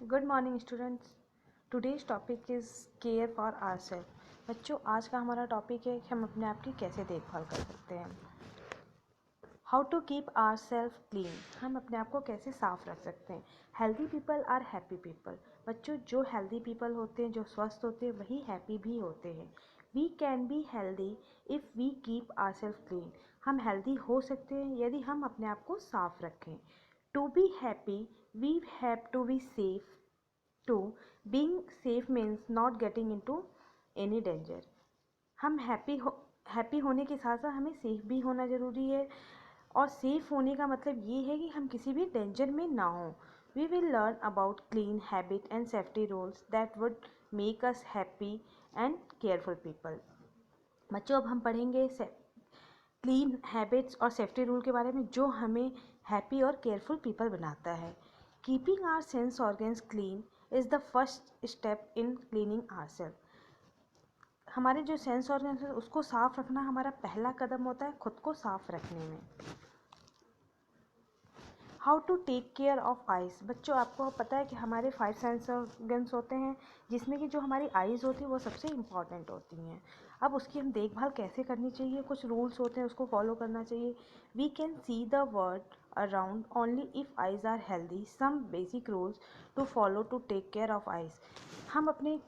Good morning students. Today's topic is care for ourself. बच्चों, आज का हमारा टॉपिक है कि हम अपने आप की कैसे देखभाल कर सकते हैं। How to keep ourself clean. हम अपने आप को कैसे साफ रख सकते हैं। Healthy people are happy people. बच्चों, जो हेल्दी पीपल होते हैं, जो स्वस्थ होते हैं, वही हैप्पी भी होते हैं। We can be healthy if we keep ourself clean. हम हेल्दी हो सकते हैं यदि हम अपने आप को साफ रखें। To be happy we have to be safe too. Being safe means not getting into any danger. हम हैप्पी होने के साथ साथ हमें सेफ भी होना ज़रूरी है, और सेफ होने का मतलब ये है कि हम किसी भी डेंजर में ना हो। We will learn about clean habit and safety rules that would make us happy and careful people. बच्चों, अब हम पढ़ेंगे क्लीन हैबिट्स और सेफ्टी रूल के बारे में, जो हमें हैप्पी और केयरफुल पीपल बनाता है। Keeping our sense organs clean is the first step in cleaning ourself. हमारे जो सेंस ऑर्गन्स है उसको साफ रखना हमारा पहला कदम होता है खुद को साफ रखने में। How to take care of eyes. बच्चों, आपको पता है कि हमारे 5 सेंस ऑर्गन्स होते हैं, जिसमें कि जो हमारी आइज़ होती है वो सबसे इम्पॉर्टेंट होती हैं। अब उसकी हम देखभाल कैसे करनी चाहिए, कुछ रूल्स होते हैं, उसको फॉलो करना चाहिए। We can see the world around only if eyes are healthy. Some basic rules to follow to take care of eyes. हम अपनी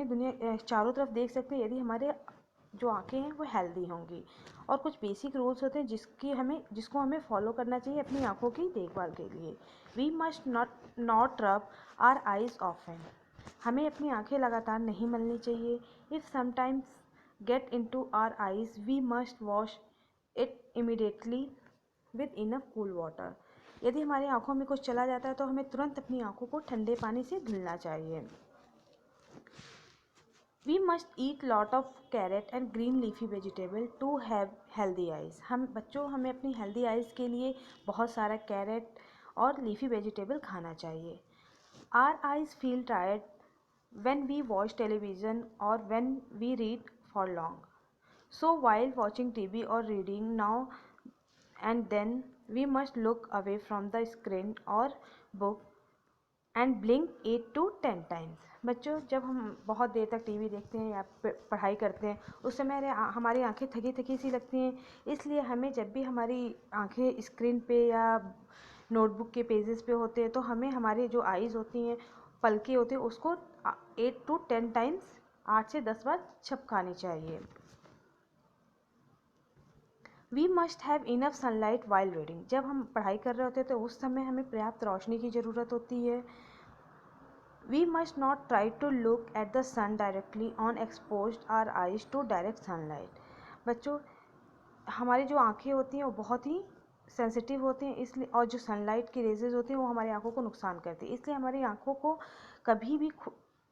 दुनिया चारों तरफ देख सकते हैं यदि हमारे जो आँखें हैं वो हेल्दी होंगी। और कुछ बेसिक रूल्स होते हैं जिसको हमें फॉलो करना चाहिए अपनी आँखों की देखभाल के लिए। We must not rub our eyes often. हमें अपनी आँखें लगातार नहीं मलनी चाहिए। If sometimes get into our eyes we must wash it immediately with enough cool water. यदि हमारी आँखों में कुछ चला जाता है तो हमें तुरंत अपनी आँखों को ठंडे पानी से धुलना चाहिए। We must eat lot of carrot and green leafy vegetable to have healthy eyes. हमें अपनी healthy eyes के लिए बहुत सारा कैरेट और लीफी वेजिटेबल खाना चाहिए। Our eyes feel tired when we watch television or when we read for long. So while watching TV or reading now and then, we must look away from the screen or book and blink 8 to 10 times. बच्चों, जब हम बहुत देर तक TV देखते हैं या पढ़ाई करते हैं उस समय हमारी आंखें थकी थकी सी लगती हैं। इसलिए हमें जब भी हमारी आंखें स्क्रीन पे या नोटबुक के पेजेस पे होते हैं तो हमें हमारी जो आईज़ होती हैं, पलकें होती हैं, उसको 8 to 10 टाइम्स 8 से 10 बार झपकानी चाहिए। We must have enough sunlight while reading. जब हम पढ़ाई कर रहे होते हैं तो उस समय हमें पर्याप्त रोशनी की ज़रूरत होती है। We must not try to look at the sun directly on exposed our eyes to direct sunlight. बच्चों, हमारी जो आँखें होती हैं वो बहुत ही सेंसिटिव होती हैं, इसलिए और जो सनलाइट की रेजेस होती हैं वो हमारी आँखों को नुकसान करती है, इसलिए हमारी आँखों को कभी भी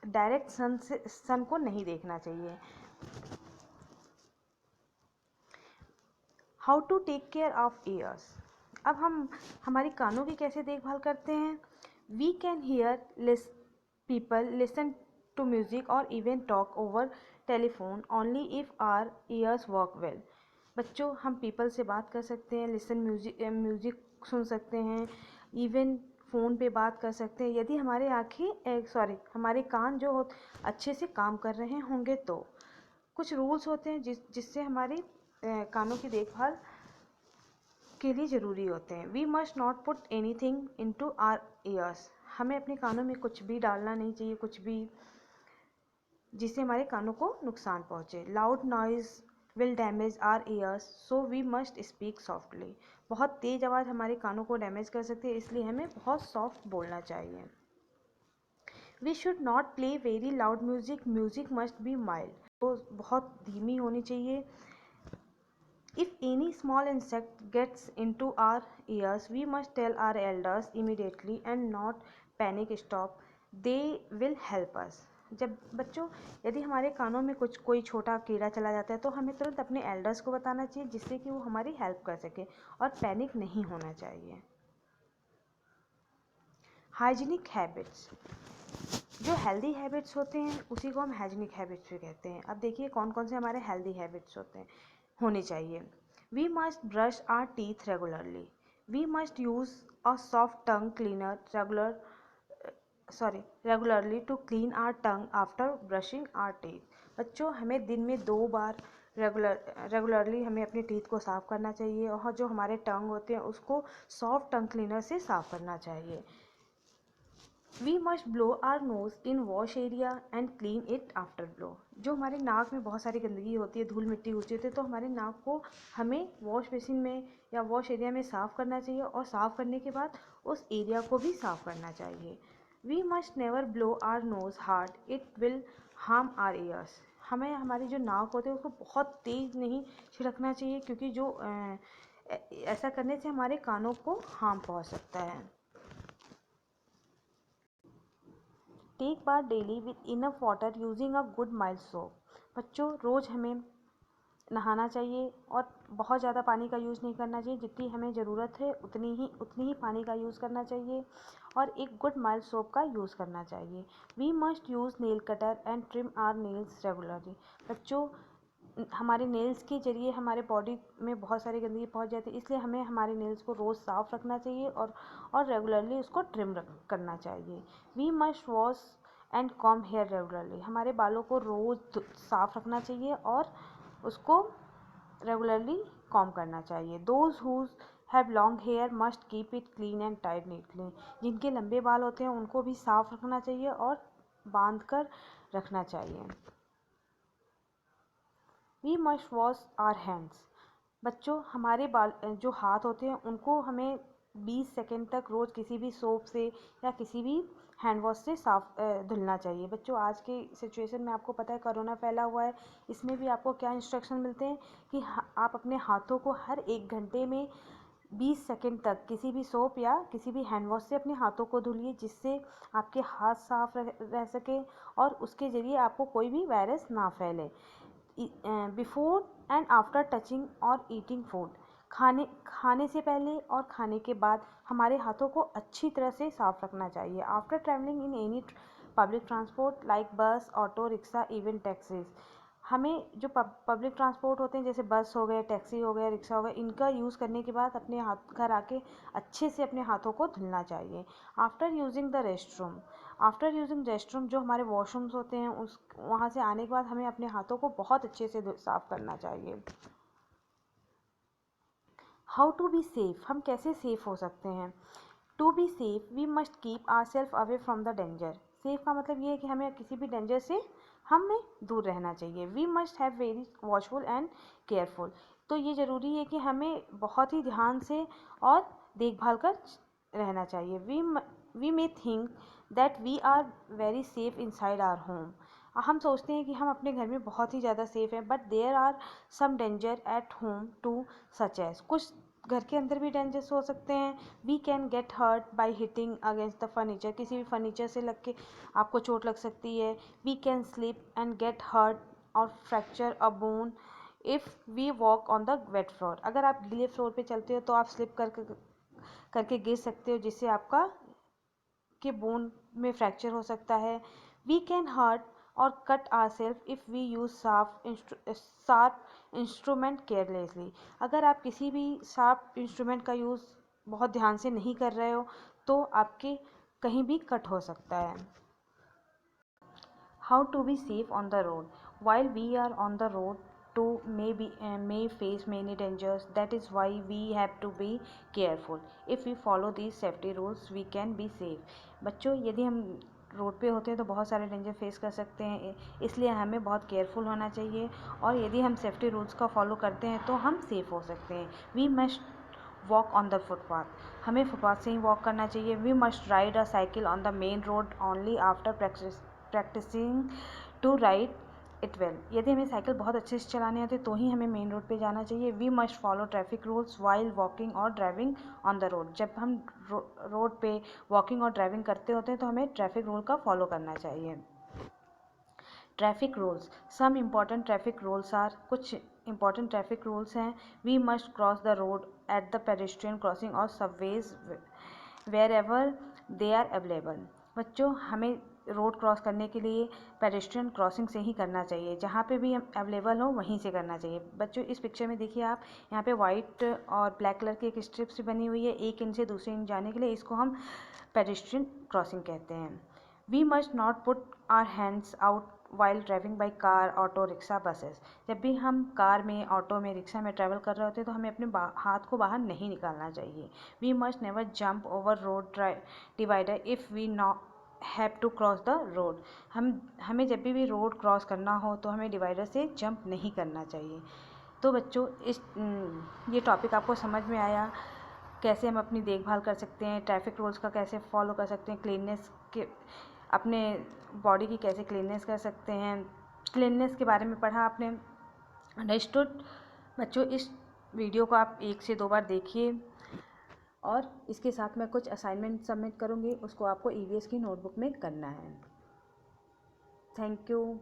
डायरेक्ट सन को नहीं देखना चाहिए। How to take care of ears. अब हम हमारी कानों की कैसे देखभाल करते हैं। We can hear people listen to music और even talk over telephone only if our ears work well. बच्चों, हम पीपल से बात कर सकते हैं, म्यूज़िक सुन सकते हैं, इवन फ़ोन पे बात कर सकते हैं यदि हमारे कान जो अच्छे से काम कर रहे होंगे तो। कुछ रूल्स होते हैं जिससे हमारी कानों की देखभाल के लिए ज़रूरी होते हैं। We must not put anything into our ears. हमें अपने कानों में कुछ भी डालना नहीं चाहिए, कुछ भी जिससे हमारे कानों को नुकसान पहुँचे। Loud noise will damage our ears so we must speak softly. बहुत तेज़ आवाज़ हमारे कानों को डैमेज कर सकती है, इसलिए हमें बहुत सॉफ्ट बोलना चाहिए। We should not play very loud music must be mild. तो बहुत धीमी होनी चाहिए। If any small insect gets into our ears, we must tell our elders immediately and not panic stop. They will help us. यदि हमारे कानों में कोई छोटा कीड़ा चला जाता है तो हमें तुरंत अपने एल्डर्स को बताना चाहिए, जिससे कि वो हमारी हेल्प कर सके, और पैनिक नहीं होना चाहिए। Hygienic habits. जो हेल्दी हैबिट्स होते हैं उसी को हम हाइजीनिक हैबिट्स भी कहते हैं। अब देखिए कौन कौन से हमारे हेल्दी हैबिट्स होने चाहिए। We must brush our teeth regularly. We must use a soft tongue cleaner regularly to clean our tongue after brushing our teeth. बच्चों, हमें दिन में 2 बार रेगुलरली हमें अपने टीथ को साफ़ करना चाहिए और जो हमारे टंग होते हैं उसको सॉफ्ट टंग क्लीनर से साफ़ करना चाहिए। We must blow our nose in wash area and clean it after blow. जो हमारे नाक में बहुत सारी गंदगी होती है, धूल मिट्टी होती है, तो हमारे नाक को हमें वॉश बेसिन में या वॉश एरिया में साफ़ करना चाहिए और साफ़ करने के बाद उस एरिया को भी साफ़ करना चाहिए। We must never blow our nose hard, it will harm our ears. हमें हमारी जो नाक होती है उसको बहुत तेज़ नहीं छिड़कना चाहिए, क्योंकि जो ऐसा करने से हमारे कानों को हार्म पहुंच सकता है। Take bath daily with enough water using a good mild soap. बच्चों, रोज़ हमें नहाना चाहिए और बहुत ज़्यादा पानी का यूज़ नहीं करना चाहिए। जितनी हमें ज़रूरत है उतनी ही पानी का यूज़ करना चाहिए और एक गुड माइल्ड सोप का यूज़ करना चाहिए। We must use nail cutter and trim our nails regularly. बच्चों, हमारे नेल्स के ज़रिए हमारे बॉडी में बहुत सारी गंदगी पहुंच जाती है, इसलिए हमें हमारे नेल्स को रोज़ साफ़ रखना चाहिए और रेगुलरली उसको ट्रिम करना चाहिए। We must wash and comb hair regularly. हमारे बालों को रोज़ साफ़ रखना चाहिए और उसको रेगुलरली कॉम्ब करना चाहिए। Those who have long hair must keep it clean and tied neatly. जिनके लंबे बाल होते हैं उनको भी साफ़ रखना चाहिए और बांध कर रखना चाहिए। We must wash our hands. बच्चों, हमारे बाल जो हाथ होते हैं उनको हमें 20 सेकेंड तक रोज़ किसी भी सोप से या किसी भी हैंड वॉश से साफ धुलना चाहिए। बच्चों, आज के सिचुएशन में आपको पता है कोरोना फैला हुआ है, इसमें भी आपको क्या इंस्ट्रक्शन मिलते हैं कि आप अपने हाथों को हर 1 घंटे में 20 सेकेंड तक किसी भी सोप या किसी भी हैंड वॉश से अपने हाथों को धुलिए, जिससे आपके हाथ साफ रह सके और उसके ज़रिए आपको कोई भी वायरस ना फैले। बिफोर एंड आफ्टर टचिंग और ईटिंग फूड। खाने से पहले और खाने के बाद हमारे हाथों को अच्छी तरह से साफ रखना चाहिए। After travelling in any public transport like बस, ऑटो रिक्शा, इवन टैक्सीज। हमें जो पब्लिक ट्रांसपोर्ट होते हैं जैसे बस हो गए, टैक्सी हो गया, रिक्शा हो गया, इनका यूज़ करने के बाद अपने हाथ घर आके अच्छे से अपने हाथों को धुलना चाहिए। आफ्टर यूजिंग द रेस्टरूम, जो हमारे वॉशरूम्स होते हैं उस वहाँ से आने के बाद हमें अपने हाथों को बहुत अच्छे से साफ करना चाहिए। How to be safe. हम कैसे सेफ हो सकते हैं? To be safe we must keep our self away from the danger. Safe का मतलब ये है कि हमें किसी भी डेंजर से हमें दूर रहना चाहिए। We must have very watchful and careful. तो ये ज़रूरी है कि हमें बहुत ही ध्यान से और देखभाल कर रहना चाहिए। We may think that we are very safe inside our home. हम सोचते हैं कि हम अपने घर में बहुत ही ज़्यादा सेफ हैं, but there are some danger at home too, such as. कुछ घर के अंदर भी डेंजर्स हो सकते हैं। We can get hurt by hitting against the furniture. किसी भी फर्नीचर से लग के आपको चोट लग सकती है। We can slip and get hurt और fracture a bone if we walk on the wet floor. अगर आप गीले फ्लोर पे चलते हो तो आप स्लिप करके गिर सकते हो, जिससे आपका के बोन में फ्रैक्चर हो सकता है। वी कैन हर्ट और cut our self if we use sharp instrument carelessly. अगर आप किसी भी शार्प इंस्ट्रूमेंट का यूज़ बहुत ध्यान से नहीं कर रहे हो तो आपके कहीं भी कट हो सकता है। How to be safe on the road. While we are on the road too may face many dangers. That is why we have to be careful. If we follow these safety rules, we can be safe. बच्चों, यदि हम road पे होते हैं तो बहुत सारे danger face कर सकते हैं, इसलिए हमें बहुत केयरफुल होना चाहिए और यदि हम सेफ्टी रूल्स का फॉलो करते हैं तो हम सेफ हो सकते हैं। We must walk on the footpath. हमें फुटपाथ से ही वॉक करना चाहिए। We must ride a cycle on the main road only after practising to ride it well. यदि हमें साइकिल बहुत अच्छे से चलाने आते तो ही हमें मेन रोड पे जाना चाहिए। We must follow traffic rules while walking और ड्राइविंग ऑन द रोड। जब हम रोड पे वॉकिंग और ड्राइविंग करते होते हैं तो हमें ट्रैफिक रूल का फॉलो करना चाहिए। Traffic rules. Some important traffic rules are. कुछ इम्पॉर्टेंट ट्रैफिक रूल्स हैं। We must cross the road at the pedestrian crossing और subways wherever they are available. बच्चों, हमें रोड क्रॉस करने के लिए पेडेस्ट्रियन क्रॉसिंग से ही करना चाहिए। जहाँ पे भी अवेलेबल हो वहीं से करना चाहिए। बच्चों, इस पिक्चर में देखिए आप, यहाँ पे वाइट और ब्लैक कलर की एक स्ट्रिप्स बनी हुई है एक एंड से दूसरे एंड जाने के लिए। इसको हम पेडेस्ट्रियन क्रॉसिंग कहते हैं। We must not put our hands out while driving by car, auto, rickshaw, buses. जब भी हम कार में, ऑटो में, रिक्शा में ट्रैवल कर रहे होते हैं तो हमें अपने हाथ को बाहर नहीं निकालना चाहिए। We must never jump over road divider if we not have to cross the road. हमें जब भी रोड क्रॉस करना हो तो हमें डिवाइडर से जंप नहीं करना चाहिए। तो बच्चों, ये टॉपिक आपको समझ में आया, कैसे हम अपनी देखभाल कर सकते हैं, ट्रैफिक रूल्स का कैसे फॉलो कर सकते हैं, क्लीननेस के, अपने बॉडी की कैसे क्लीननेस कर सकते हैं, क्लीननेस के बारे में पढ़ा आपने। अंडरस्टूड? बच्चों, इस वीडियो को आप 1 से 2 बार देखिए और इसके साथ मैं कुछ असाइनमेंट सबमिट करूँगी, उसको आपको ईवीएस की नोटबुक में करना है। Thank you.